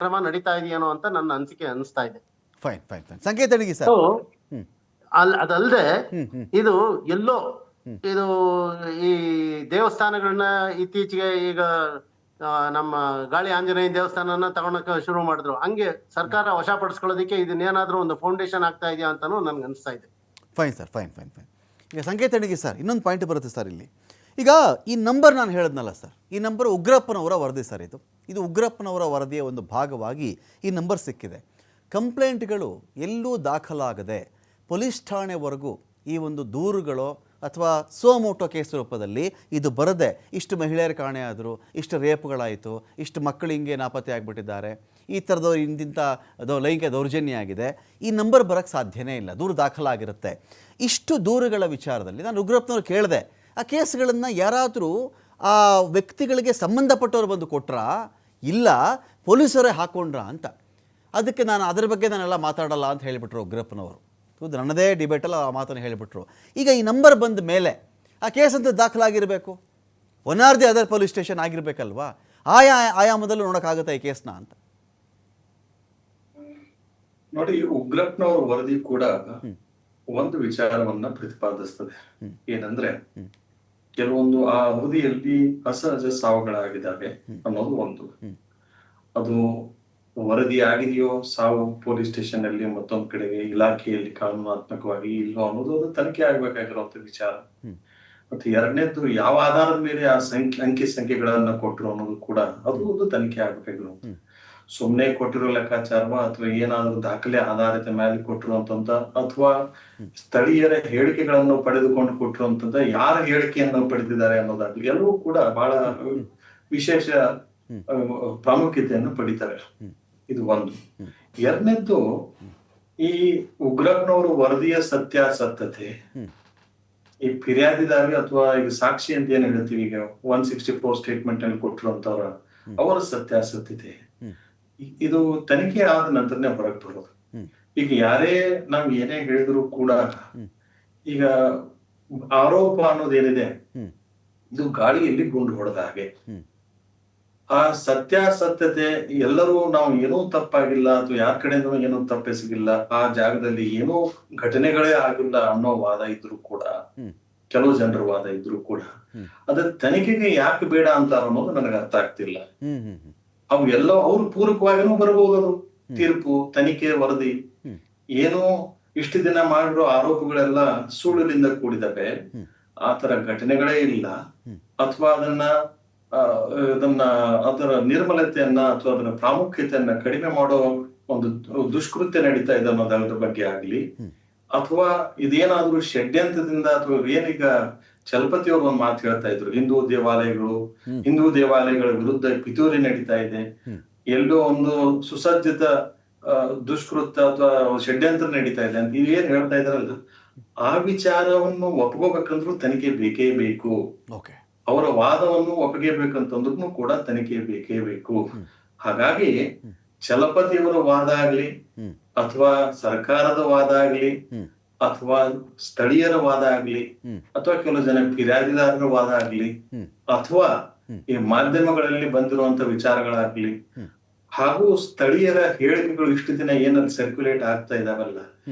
ಕ್ರಮ ನಡೀತಾ ಇದೆಯೇನೋ ಅಂತ ನನ್ನ ಅನಿಸಿಕೆ ಅನಿಸ್ತಾ ಇದೆ. ಫೈನ್ ಫೈನ್ ಫೈನ್ ಸಂಕೇತ ಅಡಿಗೆ ಸರ್. ಅದಲ್ಲದೆ ಇದು ಎಲ್ಲೋ ಇದು ಈ ದೇವಸ್ಥಾನಗಳನ್ನ ಇತ್ತೀಚೆಗೆ ಈಗ ನಮ್ಮ ಗಾಳಿ ಆಂಜನೇಯ ದೇವಸ್ಥಾನನ ತಗೊಳಕ್ಕೆ ಶುರು ಮಾಡಿದ್ರು. ಹಂಗೆ ಸರ್ಕಾರ ವಶಪಡಿಸ್ಕೊಳ್ಳೋದಕ್ಕೆ ಇದನ್ನೇನಾದ್ರೂ ಒಂದು ಫೌಂಡೇಶನ್ ಆಗ್ತಾ ಇದೆಯಾ ಅಂತಾನು ನನ್ಗೆ ಅನಿಸ್ತಾ ಇದೆ. Fine sir, fine fine fine. ಈಗ ಸಂಕೇತ ಅಡಿಗೆ ಸರ್ ಇನ್ನೊಂದು ಪಾಯಿಂಟ್ ಬರುತ್ತೆ ಸರ್ ಇಲ್ಲಿ. ಈಗ ಈ ನಂಬರ್ ನಾನು ಹೇಳಿದ್ನಲ್ಲ ಸರ್, ಈ ನಂಬರ್ ಉಗ್ರಪ್ಪನವರ ವರದಿ ಸರ್. ಇದು ಉಗ್ರಪ್ಪನವರ ವರದಿಯ ಒಂದು ಭಾಗವಾಗಿ ಈ ನಂಬರ್ ಸಿಕ್ಕಿದೆ. ಕಂಪ್ಲೇಂಟ್ಗಳು ಎಲ್ಲೂ ದಾಖಲಾಗದೆ ಪೊಲೀಸ್ ಠಾಣೆವರೆಗೂ ಈ ಒಂದು ದೂರುಗಳು ಅಥವಾ ಸೋಮೋಟೋ ಕೇಸ್ ರೂಪದಲ್ಲಿ ಇದು ಬರದೆ ಇಷ್ಟು ಮಹಿಳೆಯರ ಕಾಣೆಯಾದರು, ಇಷ್ಟು ರೇಪ್ಗಳಾಯಿತು, ಇಷ್ಟು ಮಕ್ಕಳು ಹಿಂಗೆ ನಾಪತ್ತೆ ಆಗಿಬಿಟ್ಟಿದ್ದಾರೆ, ಈ ಥರದವ್ರು ಇಂತಿಂಥ ಲೈಂಗಿಕ ದೌರ್ಜನ್ಯ ಆಗಿದೆ, ಈ ನಂಬರ್ ಬರೋಕ್ಕೆ ಸಾಧ್ಯನೇ ಇಲ್ಲ. ದೂರು ದಾಖಲಾಗಿರುತ್ತೆ. ಇಷ್ಟು ದೂರುಗಳ ವಿಚಾರದಲ್ಲಿ ನಾನು ಉಗ್ರಪ್ಪನವ್ರು ಕೇಳಿದೆ, ಆ ಕೇಸ್ಗಳನ್ನು ಯಾರಾದರೂ ಆ ವ್ಯಕ್ತಿಗಳಿಗೆ ಸಂಬಂಧಪಟ್ಟವ್ರು ಬಂದು ಕೊಟ್ರಾ, ಇಲ್ಲ ಪೊಲೀಸರೇ ಹಾಕ್ಕೊಂಡ್ರಾ ಅಂತ. ಅದಕ್ಕೆ ನಾನು ಅದರ ಬಗ್ಗೆ ನಾನೆಲ್ಲ ಮಾತಾಡಲ್ಲ ಅಂತ ಹೇಳಿಬಿಟ್ರು ಉಗ್ರಪ್ಪನವರು. ನನ್ನದೇ ಡಿಬೇಟಲ್ಲಿ ಆ ಮಾತನ್ನು ಹೇಳಿಬಿಟ್ರು. ಈಗ ಈ ನಂಬರ್ ಬಂದ ಮೇಲೆ ಆ ಕೇಸ್ ಅಂತ ದಾಖಲಾಗಿರಬೇಕು, one or the other police station ಆಗಿರಬೇಕಲ್ವಾ? ಆಯಾಮದಲ್ಲೂ ನೋಡೋಕ್ಕಾಗುತ್ತೆ ಈ ಕೇಸ್ನ ಅಂತ. ನೋಡಿ, ಉಗ್ರಪ್ಪನವರ ವರದಿ ಕೂಡ ಒಂದು ವಿಚಾರವನ್ನ ಪ್ರತಿಪಾದಿಸ್ತದೆ. ಏನಂದ್ರೆ ಕೆಲವೊಂದು ಆ ಅವಧಿಯಲ್ಲಿ ಅಸಹಜ ಸಾವುಗಳಾಗಿದ್ದಾವೆ ಅನ್ನೋದು ಒಂದು. ಅದು ವರದಿ ಆಗಿದೆಯೋ ಸಾವು ಪೊಲೀಸ್ ಸ್ಟೇಷನ್ ಅಲ್ಲಿ, ಮತ್ತೊಂದ್ ಕಡೆಗೆ ಇಲಾಖೆಯಲ್ಲಿ ಕಾನೂನಾತ್ಮಕವಾಗಿ ಇಲ್ವೋ ಅನ್ನೋದು ಅದು ತನಿಖೆ ಆಗ್ಬೇಕಾಗಿರುವಂತ ವಿಚಾರ. ಮತ್ತೆ ಎರಡನೇದು ಯಾವ ಆಧಾರದ ಮೇಲೆ ಆ ಅಂಕಿ ಸಂಖ್ಯೆಗಳನ್ನ ಕೊಟ್ಟರು ಅನ್ನೋದು ಕೂಡ ಅದು ಒಂದು ತನಿಖೆ ಆಗ್ಬೇಕಾಗಿರುವಂತ. ಸುಮ್ನೆ ಕೊಟ್ಟಿರೋ ಲೆಕ್ಕಾಚಾರವ ಅಥವಾ ಏನಾದ್ರು ದಾಖಲೆ ಆಧಾರಿತ ಮೇಲೆ ಕೊಟ್ಟಿರುವಂತ ಅಥವಾ ಸ್ಥಳೀಯರ ಹೇಳಿಕೆಗಳನ್ನು ಪಡೆದುಕೊಂಡು ಕೊಟ್ಟಿರುವಂತದ್ದ ಯಾರ ಹೇಳಿಕೆಯನ್ನು ಪಡೆದಿದ್ದಾರೆ ಅನ್ನೋದಾಗ್ಲಿ ಎಲ್ಲವೂ ಕೂಡ ಬಹಳ ವಿಶೇಷ ಪ್ರಾಮುಖ್ಯತೆಯನ್ನು ಪಡಿತಾರೆ. ಇದು ಒಂದು. ಎರಡನೇದ್ದು, ಈ ಉಗ್ರಪ್ಪನವರ ವರದಿಯ ಸತ್ಯಾಸತ್ಯತೆ, ಈ ಫಿರ್ಯಾದಿದಾರಿ ಅಥವಾ ಈಗ ಸಾಕ್ಷಿ ಅಂತ ಏನ್ ಹೇಳ್ತೀವಿ, ಈಗ 164 ಸ್ಟೇಟ್ಮೆಂಟ್ ಅಲ್ಲಿ ಕೊಟ್ಟಿರುವಂತವ್ರ ಅವರ ಸತ್ಯಾಸತ್ಯತೆ, ಇದು ತನಿಖೆ ಆದ ನಂತರನೇ ಹೊರಗೆ ಬರೋದು. ಈಗ ಯಾರೇ ನಾವ್ ಏನೇ ಹೇಳಿದ್ರು ಕೂಡ ಈಗ ಆರೋಪ ಅನ್ನೋದೇನಿದೆ ಇದು ಗಾಳಿಯಲ್ಲಿ ಗುಂಡು ಹೊಡೆದ ಹಾಗೆ. ಆ ಸತ್ಯಾಸತ್ಯತೆ ಎಲ್ಲರೂ ನಾವು ಏನೂ ತಪ್ಪಾಗಿಲ್ಲ ಅಥವಾ ಯಾರ ಕಡೆಯಿಂದ ಏನೂ ತಪ್ಪಿಸಿಗಿಲ್ಲ, ಆ ಜಾಗದಲ್ಲಿ ಏನೋ ಘಟನೆಗಳೇ ಆಗಿಲ್ಲ ಅನ್ನೋ ವಾದ ಇದ್ರು ಕೂಡ, ಕೆಲವು ಜನರ ವಾದ ಇದ್ರು ಕೂಡ ಅದ ತನಿಖೆಗೆ ಯಾಕೆ ಬೇಡ ಅಂತಾರ ಅನ್ನೋದು ನನಗೆ ಅರ್ಥ ಆಗ್ತಿಲ್ಲ. ಅವು ಎಲ್ಲ ಅವ್ರು ಪೂರಕವಾಗಿನೂ ಬರಬಹುದು. ಅದು ತೀರ್ಪು, ತನಿಖೆ, ವರದಿ ಏನೋ ಇಷ್ಟು ದಿನ ಮಾಡಿರೋ ಆರೋಪಗಳೆಲ್ಲ ಸುಳ್ಳಿನಿಂದ ಕೂಡಿದವೆ, ಆತರ ಘಟನೆಗಳೇ ಇಲ್ಲ, ಅಥವಾ ಅದರ ನಿರ್ಮಲತೆಯನ್ನ ಅಥವಾ ಅದರ ಪ್ರಾಮುಖ್ಯತೆಯನ್ನ ಕಡಿಮೆ ಮಾಡೋ ಒಂದು ದುಷ್ಕೃತ್ಯ ನಡೀತಾ ಇದೆ ಅನ್ನೋದ್ರ ಬಗ್ಗೆ ಆಗ್ಲಿ, ಅಥವಾ ಇದೇನಾದ್ರೂ ಷಡ್ಯಂತ್ರದಿಂದ ಅಥವಾ ಏನೀಗ ಚಲಪತಿ ಅವರು ಒಂದು ಮಾತು ಹೇಳ್ತಾ ಇದ್ರು, ಹಿಂದೂ ದೇವಾಲಯಗಳ ವಿರುದ್ಧ ಪಿತೂರಿ ನಡೀತಾ ಇದೆ, ಎಲ್ಲೋ ಒಂದು ಸುಸಜ್ಜಿತ ದುಷ್ಕೃತ್ಯ ಅಥವಾ ಷಡ್ಯಂತ್ರ ನಡೀತಾ ಇದೆ ಅಂತ ಇವೇನ್ ಹೇಳ್ತಾ ಇದಾರಲ್ಲ, ಆ ವಿಚಾರವನ್ನು ಒಪ್ಕೋಬೇಕಂದ್ರೂ ತನಿಖೆ ಬೇಕೇ ಬೇಕು. ಅವರ ವಾದವನ್ನು ಒಪ್ಪಿಗೆಬೇಕಂತಂದ್ರೂ ಕೂಡ ತನಿಖೆ ಬೇಕೇ ಬೇಕು. ಹಾಗಾಗಿ ಚಲಪತಿಯವರ ವಾದ ಆಗ್ಲಿ, ಅಥವಾ ಸರ್ಕಾರದ ವಾದ ಆಗ್ಲಿ, ಅಥವಾ ಸ್ಥಳೀಯರ ವಾದ ಆಗ್ಲಿ, ಅಥವಾ ಕೆಲವು ಜನ ಫಿರ್ಯಾದಿದಾರರ ವಾದ ಆಗ್ಲಿ, ಅಥವಾ ಈ ಮಾಧ್ಯಮಗಳಲ್ಲಿ ಬಂದಿರುವಂತ ವಿಚಾರಗಳಾಗ್ಲಿ, ಹಾಗೂ ಸ್ಥಳೀಯರ ಹೇಳಿಕೆಗಳು ಇಷ್ಟು ದಿನ ಏನಲ್ಲಿ ಸರ್ಕ್ಯುಲೇಟ್ ಆಗ್ತಾ ಇದಾವಲ್ಲ,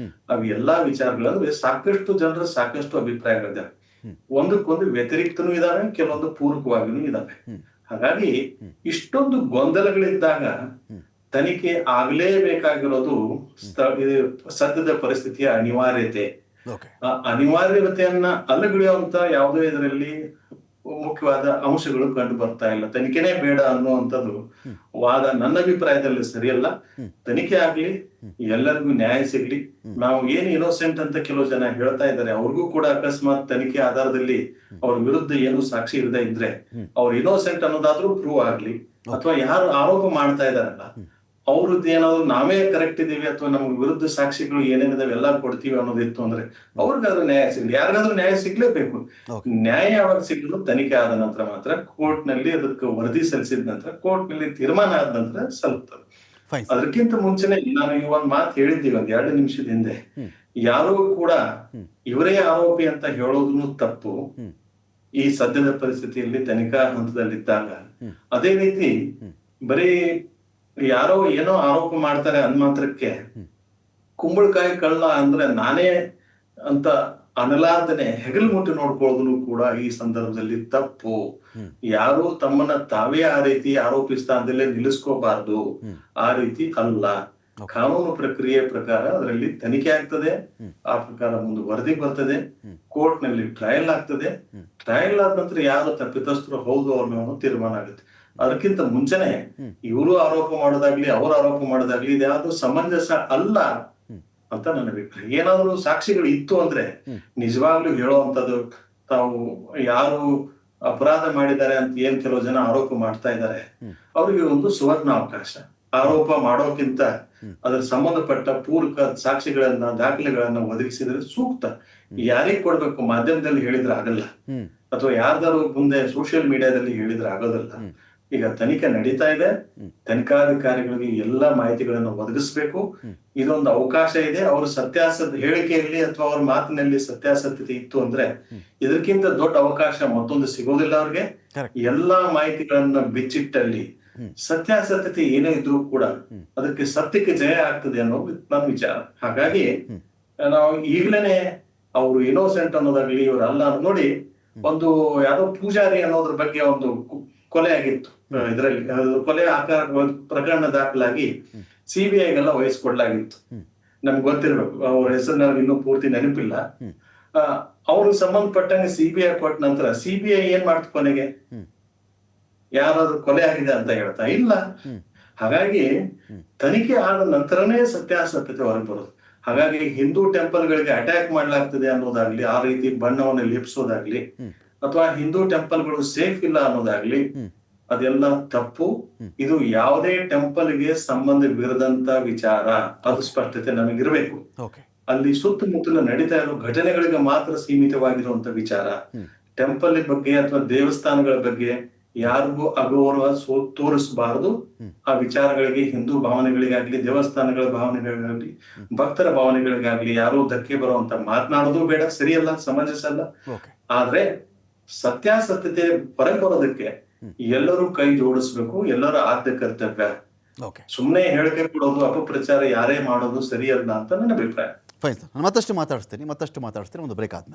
ಅವು ಎಲ್ಲಾ ವಿಚಾರಗಳಂದ್ರೆ ಸಾಕಷ್ಟು ಜನರ ಸಾಕಷ್ಟು ಅಭಿಪ್ರಾಯಗಳಿದಾವೆ. ಒಂದಕ್ಕೊಂದು ವ್ಯತಿರಿಕ್ತನೂ ಇದಾವೆ, ಕೆಲವೊಂದು ಪೂರಕವಾಗಿನೂ ಇದಾವೆ. ಹಾಗಾಗಿ ಇಷ್ಟೊಂದು ಗೊಂದಲಗಳಿದ್ದಾಗ ತನಿಖೆ ಆಗ್ಲೇಬೇಕಾಗಿರೋದು ಸದ್ಯದ ಪರಿಸ್ಥಿತಿಯ ಅನಿವಾರ್ಯತೆ. ಆ ಅನಿವಾರ್ಯತೆಯನ್ನ ಅಲ್ಲಗಿಳಿಯುವಂತ ಯಾವುದೇ ಇದರಲ್ಲಿ ಮುಖ್ಯವಾದ ಅಂಶಗಳು ಕಂಡು ಬರ್ತಾ ಇಲ್ಲ. ತನಿಖೆನೇ ಬೇಡ ಅನ್ನುವಂಥದ್ದು ವಾದ ನನ್ನ ಅಭಿಪ್ರಾಯದಲ್ಲಿ ಸರಿಯಲ್ಲ. ತನಿಖೆ ಆಗ್ಲಿ, ಎಲ್ಲರಿಗೂ ನ್ಯಾಯ ಸಿಗ್ಲಿ. ನಾವು ಏನು ಇನ್ನೋಸೆಂಟ್ ಅಂತ ಕೆಲವು ಜನ ಹೇಳ್ತಾ ಇದ್ದಾರೆ, ಅವ್ರಿಗೂ ಕೂಡ ಅಕಸ್ಮಾತ್ ತನಿಖೆ ಆಧಾರದಲ್ಲಿ ಅವ್ರ ವಿರುದ್ಧ ಏನು ಸಾಕ್ಷಿ ಇರದೇ ಇದ್ರೆ ಅವ್ರು ಇನ್ನೋಸೆಂಟ್ ಅನ್ನೋದಾದ್ರೂ ಪ್ರೂವ್ ಆಗ್ಲಿ, ಅಥವಾ ಯಾರು ಆರೋಪ ಮಾಡ್ತಾ ಇದಾರಲ್ಲ ಅವ್ರದ್ದು ಏನಾದ್ರು ನಾವೇ ಕರೆಕ್ಟ್ ಇದೀವಿ ಅಥವಾ ನಮ್ಗೆ ವಿರುದ್ಧ ಸಾಕ್ಷಿಗಳು ಏನೇನಿದಾವೆ ಎಲ್ಲ ಕೊಡ್ತೀವಿ ಅನ್ನೋದಿತ್ತು ಅಂದ್ರೆ ಅವ್ರಿಗಾದ್ರೂ ನ್ಯಾಯ ಸಿಗ್ಲಿ. ಯಾರಿಗಾದ್ರೂ ನ್ಯಾಯ ಸಿಗ್ಲೇಬೇಕು. ನ್ಯಾಯ ಯಾವಾಗ ಸಿಗಲು ತನಿಖೆ ಆದ ನಂತರ ಮಾತ್ರ, ಕೋರ್ಟ್ ನಲ್ಲಿ ಅದಕ್ಕೆ ವರದಿ ಸಲ್ಲಿಸಿದ ನಂತರ, ಕೋರ್ಟ್ ನಲ್ಲಿ ತೀರ್ಮಾನ ಆದ ನಂತರ ಸಲ್ಲುತ್ತದೆ. ಅದಕ್ಕಿಂತ ಮುಂಚೆನೆ ನಾನು ಈ ಒಂದ್ ಮಾತು ಹೇಳಿದ್ದೀವಿ ಒಂದ್ 2 ನಿಮಿಷದ ಹಿಂದೆ, ಯಾರು ಕೂಡ ಇವರೇ ಆರೋಪಿ ಅಂತ ಹೇಳೋದನ್ನು ತಪ್ಪು ಈ ಸದ್ಯದ ಪರಿಸ್ಥಿತಿಯಲ್ಲಿ ತನಿಖಾ ಹಂತದಲ್ಲಿದ್ದಾಗ. ಅದೇ ರೀತಿ ಬರೀ ಯಾರೋ ಏನೋ ಆರೋಪ ಮಾಡ್ತಾರೆ ಅಂದ್ ಮಾತ್ರಕ್ಕೆ ಕುಂಬಳಕಾಯಿ ಕಳ್ಳ ಅಂದ್ರೆ ನಾನೇ ಅಂತ ಅನಲಾರ್ದನೆ ಹೆಗಲು ಮುಟ್ಟಿ ನೋಡ್ಕೊಳ್ಳೋದು ಕೂಡ ಈ ಸಂದರ್ಭದಲ್ಲಿ ತಪ್ಪು. ಯಾರು ತಮ್ಮನ್ನ ತಾವೇ ಆ ರೀತಿ ಆರೋಪಿಸ್ತಾಂದಲೇ ನಿಲ್ಲಿಸ್ಕೋಬಾರ್ದು. ಆ ರೀತಿ ಅಲ್ಲ. ಕಾನೂನು ಪ್ರಕ್ರಿಯೆ ಪ್ರಕಾರ ಅದರಲ್ಲಿ ತನಿಖೆ ಆಗ್ತದೆ, ಆ ಪ್ರಕಾರ ಒಂದು ವರದಿ ಬರ್ತದೆ, ಕೋರ್ಟ್ ನಲ್ಲಿ ಟ್ರಯಲ್ ಆಗ್ತದೆ. ಟ್ರಯಲ್ ಆದ ನಂತರ ಯಾರು ತಪ್ಪಿತಸ್ಥರು ಹೌದು ಅವ್ರ ಮೇಲೆ ತೀರ್ಮಾನ ಆಗುತ್ತೆ. ಅದಕ್ಕಿಂತ ಮುಂಚೆನೆ ಇವರು ಆರೋಪ ಮಾಡೋದಾಗ್ಲಿ ಅವ್ರ ಆರೋಪ ಮಾಡೋದಾಗ್ಲಿ ಇದ್ಯಾವುದು ಸಮಂಜಸ ಅಲ್ಲ ಅಂತ ನನ್ನ ಅಭಿಪ್ರಾಯ. ಏನಾದ್ರು ಸಾಕ್ಷಿಗಳು ಇತ್ತು ಅಂದ್ರೆ ನಿಜವಾಗ್ಲೂ ಹೇಳುವಂತದ್ದು, ತಾವು ಯಾರು ಅಪರಾಧ ಮಾಡಿದ್ದಾರೆ ಅಂತ ಏನ್ ಕೆಲವು ಜನ ಆರೋಪ ಮಾಡ್ತಾ ಇದ್ದಾರೆ, ಅವ್ರಿಗೆ ಒಂದು ಸುವರ್ಣ ಅವಕಾಶ. ಆರೋಪ ಮಾಡೋಕ್ಕಿಂತ ಅದ್ರ ಸಂಬಂಧಪಟ್ಟ ಪೂರಕ ಸಾಕ್ಷಿಗಳನ್ನ, ದಾಖಲೆಗಳನ್ನ ಒದಗಿಸಿದ್ರೆ ಸೂಕ್ತ. ಯಾರಿಗ್ ಕೊಡ್ಬೇಕು? ಮಾಧ್ಯಮದಲ್ಲಿ ಹೇಳಿದ್ರೆ ಆಗಲ್ಲ, ಅಥವಾ ಯಾರ್ದಾರು ಮುಂದೆ ಸೋಷಿಯಲ್ ಮೀಡಿಯಾದಲ್ಲಿ ಹೇಳಿದ್ರೆ ಆಗೋದಲ್ಲ. ಈಗ ತನಿಖೆ ನಡೀತಾ ಇದೆ, ತನಿಖಾಧಿಕಾರಿಗಳಿಗೆ ಎಲ್ಲಾ ಮಾಹಿತಿಗಳನ್ನು ಒದಗಿಸ್ಬೇಕು. ಇದೊಂದು ಅವಕಾಶ ಇದೆ. ಅವ್ರ ಸತ್ಯಾಸತ್ಯ ಹೇಳಿಕೆಯಲ್ಲಿ ಅಥವಾ ಅವ್ರ ಮಾತಿನಲ್ಲಿ ಸತ್ಯಾಸತ್ಯತೆ ಇತ್ತು ಅಂದ್ರೆ ಇದಕ್ಕಿಂತ ದೊಡ್ಡ ಅವಕಾಶ ಮತ್ತೊಂದು ಸಿಗೋದಿಲ್ಲ ಅವ್ರಿಗೆ. ಎಲ್ಲಾ ಮಾಹಿತಿಗಳನ್ನ ಬಿಚ್ಚಿಟ್ಟಲ್ಲಿ ಸತ್ಯಾಸತ್ಯತೆ ಏನೇ ಇದ್ರೂ ಕೂಡ ಅದಕ್ಕೆ ಸತ್ಯಕ್ಕೆ ಜಯ ಆಗ್ತದೆ ಅನ್ನೋದು ನನ್ನ ವಿಚಾರ. ಹಾಗಾಗಿ ನಾವು ಈಗ್ಲೇನೆ ಅವ್ರು ಇನ್ನೋಸೆಂಟ್ ಅನ್ನೋದಾಗ್ಲಿ ಇವ್ರು ಅಲ್ಲ ನೋಡಿ, ಒಂದು ಯಾವ್ದೋ ಪೂಜಾರಿ ಅನ್ನೋದ್ರ ಬಗ್ಗೆ ಒಂದು ಕೊಲೆ ಆಗಿತ್ತು, ಇದರಲ್ಲಿ ಕೊಲೆ ಆಕಾರ ಪ್ರಕರಣ ದಾಖಲಾಗಿ ಸಿಬಿಐಗೆಲ್ಲ ವಹಿಸ್ಕೊಡ್ಲಾಗಿತ್ತು. ನಮ್ಗೆ ಗೊತ್ತಿರ್ಬೇಕು, ಅವ್ರ ಹೆಸರು ನನಗೆ ಇನ್ನೂ ಪೂರ್ತಿ ನೆನಪಿಲ್ಲ. ಅವ್ರಿಗೆ ಸಂಬಂಧಪಟ್ಟಂಗೆ ಸಿಬಿಐ ಕೊಟ್ಟ ನಂತರ ಸಿಬಿಐ ಏನ್ ಮಾಡ್ತು ಕೊನೆಗೆ? ಯಾರಾದ್ರೂ ಕೊಲೆ ಆಗಿದೆ ಅಂತ ಹೇಳ್ತಾ ಇಲ್ಲ. ಹಾಗಾಗಿ ತನಿಖೆ ಆದ ನಂತರನೇ ಸತ್ಯಾಸತ್ಯತೆ ಹೊರಗೆ ಬರೋದು. ಹಾಗಾಗಿ ಹಿಂದೂ ಟೆಂಪಲ್ ಗಳಿಗೆ ಅಟ್ಯಾಕ್ ಮಾಡ್ಲಾಗ್ತದೆ ಅನ್ನೋದಾಗ್ಲಿ, ಆ ರೀತಿ ಬಣ್ಣವನ್ನು ಲೇಪಿಸೋದಾಗ್ಲಿ, ಅಥವಾ ಹಿಂದೂ ಟೆಂಪಲ್ ಗಳು ಸೇಫ್ ಇಲ್ಲ ಅನ್ನೋದಾಗ್ಲಿ, ಅದೆಲ್ಲ ತಪ್ಪು. ಇದು ಯಾವುದೇ ಟೆಂಪಲ್ ಗೆ ಸಂಬಂಧವಿರದಂತ ವಿಚಾರ, ಅದು ಸ್ಪಷ್ಟತೆ ನಮಗಿರ್ಬೇಕು. ಅಲ್ಲಿ ಸುತ್ತಮುತ್ತಲ ನಡೀತಾ ಇರೋ ಘಟನೆಗಳಿಗೆ ಮಾತ್ರ ಸೀಮಿತವಾಗಿರುವಂತ ವಿಚಾರ. ಟೆಂಪಲ್ ಬಗ್ಗೆ ಅಥವಾ ದೇವಸ್ಥಾನಗಳ ಬಗ್ಗೆ ಯಾರಿಗೂ ಅಗೌರವ ತೋರಿಸಬಾರದು. ಆ ವಿಚಾರಗಳಿಗೆ, ಹಿಂದೂ ಭಾವನೆಗಳಿಗಾಗ್ಲಿ, ದೇವಸ್ಥಾನಗಳ ಭಾವನೆಗಳಿಗಾಗ್ಲಿ, ಭಕ್ತರ ಭಾವನೆಗಳಿಗಾಗ್ಲಿ ಯಾರು ಧಕ್ಕೆ ಬರುವಂತ ಮಾತನಾಡೋದು ಬೇಡ, ಸರಿಯಲ್ಲ, ಸಮಂಜಸ ಅಲ್ಲ. ಆದ್ರೆ ಸತ್ಯಾಸತ್ಯತೆ ಹೊರಗೆ ಬರೋದಕ್ಕೆ ಎಲ್ಲರೂ ಕೈ ಜೋಡಿಸ್ಬೇಕು, ಎಲ್ಲರ ಆದ್ಯ ಕರ್ತವ್ಯ. ಸುಮ್ಮನೆ ಹೇಳಿಕೆ ಕೊಡೋದು, ಅಪಪ್ರಚಾರ ಯಾರೇ ಮಾಡೋದು ಸರಿಯಲ್ಲ ಅಂತ ನನ್ನ ಅಭಿಪ್ರಾಯ. ಫೈನ್ ಸರ್, ನಾನು ಮತ್ತಷ್ಟು ಮಾತಾಡಿಸ್ತೀನಿ ಒಂದು ಬ್ರೇಕ್ ಆದ್ಮೇಲೆ.